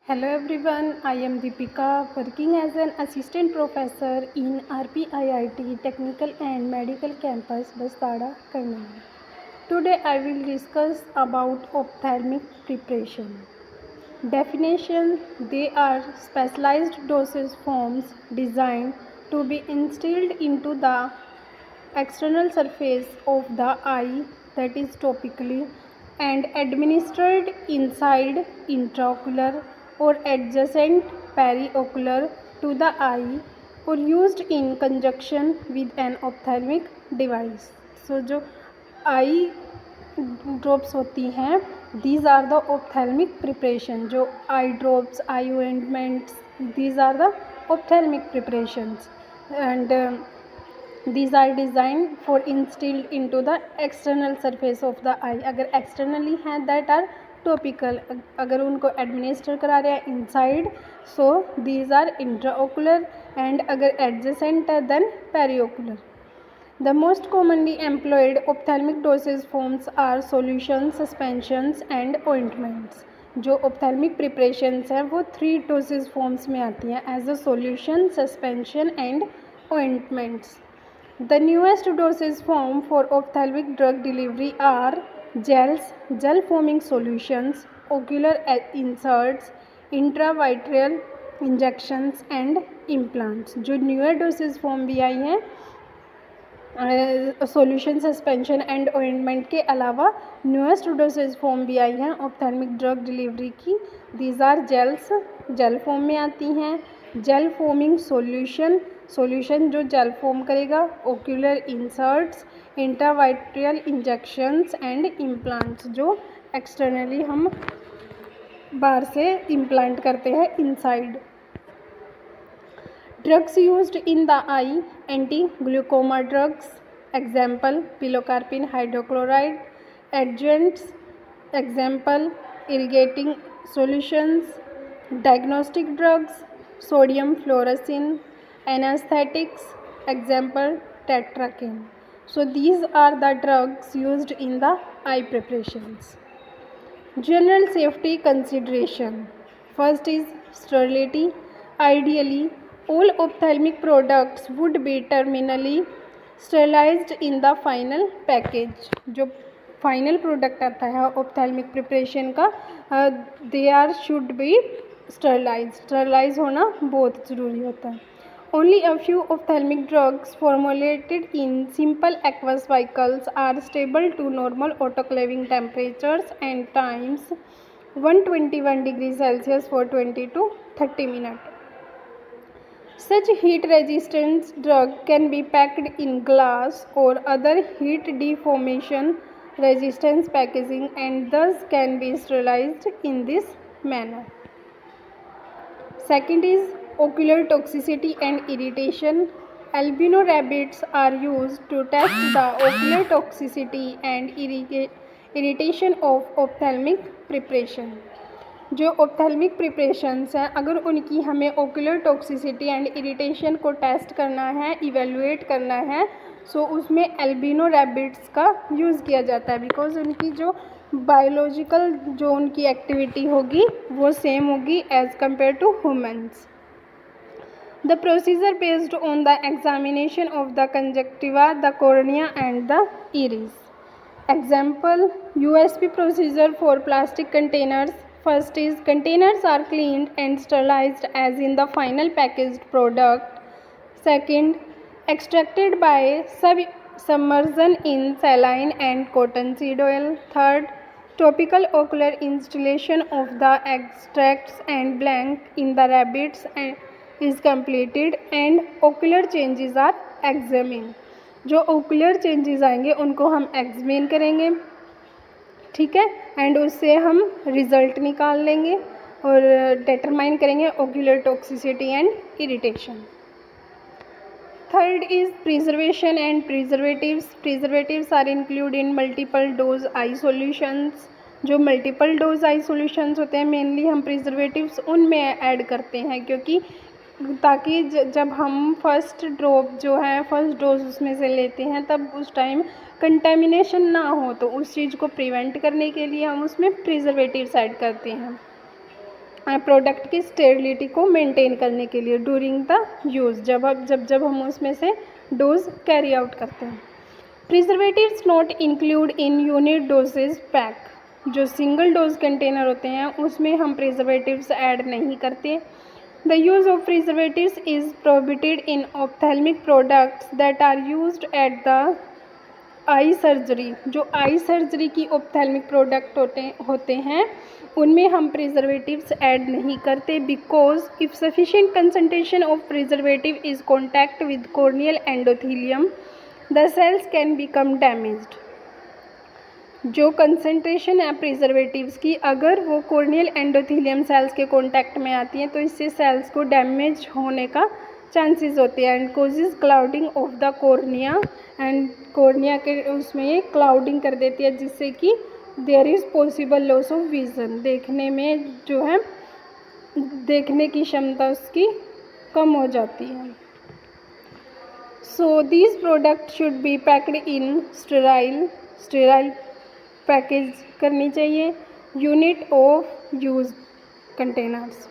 Hello everyone, I am Deepika working as an assistant professor in RPIIT Technical and Medical Campus Bastada, Karnataka. Today I will discuss about ophthalmic preparation. Definition: they are specialized dosage forms designed to be instilled into the external surface of the eye, that is topically, and administered inside intraocular or adjacent periocular to the eye or used in conjunction with an ophthalmic device. So जो eye drops होती हैं, these are the ophthalmic preparation. जो eye drops, I ointments, these are the ophthalmic preparations, and these are designed for instilled into the external surface of the eye. अगर externally हैं that are topical, अगर उनको administer करा रहे हैं inside, so these are intraocular, and अगर adjacent है then periocular. The most commonly employed ophthalmic dosage forms are solutions, suspensions and ointments. जो ophthalmic preparations हैं वो 3 dosage forms में आती हैं, as a solution, suspension and ointments. The newest dosage form for ophthalmic drug delivery are gels, gel foaming solutions, ocular inserts, intravitreal injections and implants. जो newer dosage form भी आई हैं solution, suspension and ointment के अलावा newest dosage form भी आई हैं ophthalmic drug delivery की. These are gels, gel form में आती हैं. जेल फोमिंग सॉल्यूशन, सॉल्यूशन जो जेल फॉर्म करेगा. Ocular inserts, intravitreal injections and implants जो एक्सटर्नली हम बाहर से इम्प्लांट करते हैं inside. Drugs used in the eye: anti-glaucoma drugs, example pilocarpine hydrochloride. Adjuvants, example irrigating solutions. Diagnostic drugs: sodium fluorescein. Anesthetics, example tetracaine. So these are the drugs used in the eye preparations. General safety consideration. First is sterility. Ideally, all ophthalmic products would be terminally sterilized in the final package. जो final product आता है ophthalmic preparation का, they are should be sterilize होना बहुत ज़रूरी होता है. Only a few ophthalmic drugs formulated in simple aqueous vehicles are stable to normal autoclaving temperatures and times 121 degrees Celsius for 20 to 30 minutes. Such heat-resistant drug can be packed in glass or other heat deformation resistance packaging and thus can be sterilized in this manner. Second is ocular toxicity and irritation. Albino rabbits are used to test the ocular toxicity and irritation of ophthalmic preparation. जो ophthalmic preparations हैं, अगर उनकी हमें ocular toxicity and irritation को test करना है, evaluate करना है, सो उसमें एल्बिनो रैबिट्स का यूज़ किया जाता है, बिकॉज उनकी जो बायोलॉजिकल जो उनकी एक्टिविटी होगी वो सेम होगी as compare to humans. The procedure based on the examination of the conjunctiva, the cornea and the iris. Example, USP procedure for plastic containers. First is containers are cleaned and sterilized as in the final packaged product. Second, extracted by submersion in saline and cottonseed oil. Third, topical ocular installation of the extracts and blank in the rabbits is completed and ocular changes are examined. जो ocular changes आएंगे उनको हम examine करेंगे, ठीक है, and उससे हम result निकाल लेंगे और डिटरमाइन करेंगे ocular toxicity and irritation. Third is preservation and preservatives. Preservatives are include in multiple dose eye solutions. जो मल्टीपल डोज आई सॉल्यूशंस होते हैं मेनली हम प्रिजर्वेटिव्स उनमें ऐड करते हैं, क्योंकि ताकि जब हम फर्स्ट ड्रॉप जो है फर्स्ट डोज उसमें से लेते हैं तब उस टाइम कंटेमिनेशन ना हो, तो उस चीज़ को प्रिवेंट करने के लिए हम उसमें प्रिजर्वेटिव्स ऐड करते हैं. प्रोडक्ट की स्टेबिलिटी को मेंटेन करने के लिए ड्यूरिंग द यूज़, जब हम उसमें से डोज कैरी आउट करते हैं। Preservatives not include in unit doses pack, जो सिंगल डोज कंटेनर होते हैं उसमें हम प्रिजर्वेटिव्स ऐड नहीं करते। The use of preservatives is prohibited in ophthalmic products that are used at the eye surgery, जो आई सर्जरी की ऑप्थेल्मिक प्रोडक्ट होते हैं उनमें हम प्रिजर्वेटिव्स ऐड नहीं करते, because if sufficient concentration of preservative is contact with corneal endothelium the cells can become damaged. जो concentration है प्रिजर्वेटिव्स की, अगर वो कॉर्नियल एंडोथीलियम सेल्स के कॉन्टैक्ट में आती हैं तो इससे सेल्स को डैमेज होने का चांसेस होते हैं and causes clouding of the cornea, and cornea के उसमें ये क्लाउडिंग कर देती है जिससे कि there is possible loss of vision, देखने में जो है देखने की क्षमता उसकी कम हो जाती है। So these product should be packed in sterile package करनी चाहिए, unit of use containers.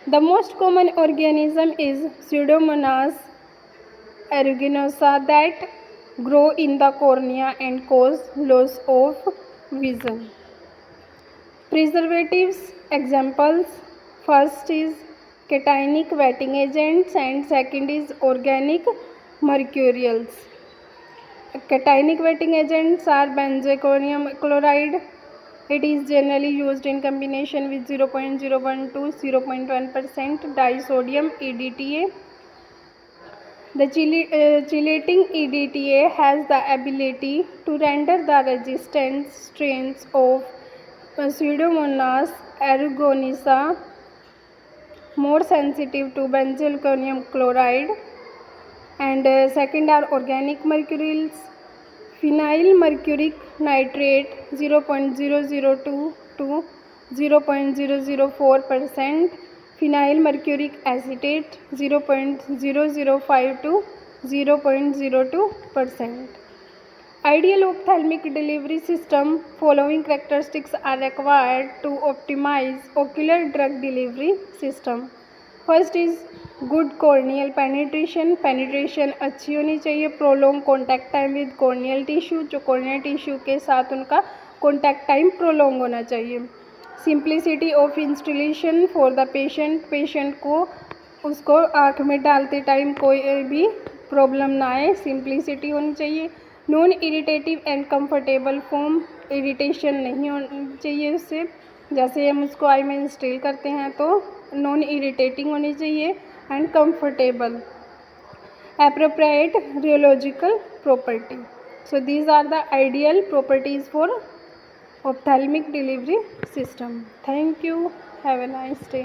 The most common organism is Pseudomonas aeruginosa that grow in the cornea and cause loss of vision. Preservatives examples: first is cationic wetting agents and second is organic mercurials. Cationic wetting agents are benzalkonium chloride. It is generally used in combination with 0.01 to 0.1% disodium EDTA. The chelating EDTA has the ability to render the resistant strains of Pseudomonas aeruginosa more sensitive to benzalkonium chloride. And second are organic mercurials. Phenyl mercuric nitrate 0.002 to 0.004%, phenyl mercuric acetate 0.005 to 0.02%. Ideal ophthalmic delivery system: following characteristics are required to optimize ocular drug delivery system. First is good corneal penetration, penetration अच्छी होनी चाहिए। Prolong contact time with corneal tissue, जो corneal tissue के साथ उनका contact time prolong होना चाहिए। Simplicity of installation for the patient, patient को उसको आँख में डालते टाइम कोई भी प्रॉब्लम ना आए, सिंप्लिसिटी होनी चाहिए। Non irritative and comfortable foam, irritation नहीं होनी चाहिए उससे, जैसे हम उसको आई में इंस्टॉल करते हैं तो नॉन इरिटेटिंग होनी चाहिए and comfortable. Appropriate rheological property. So these are the ideal properties for ophthalmic delivery system. Thank you, have a nice day.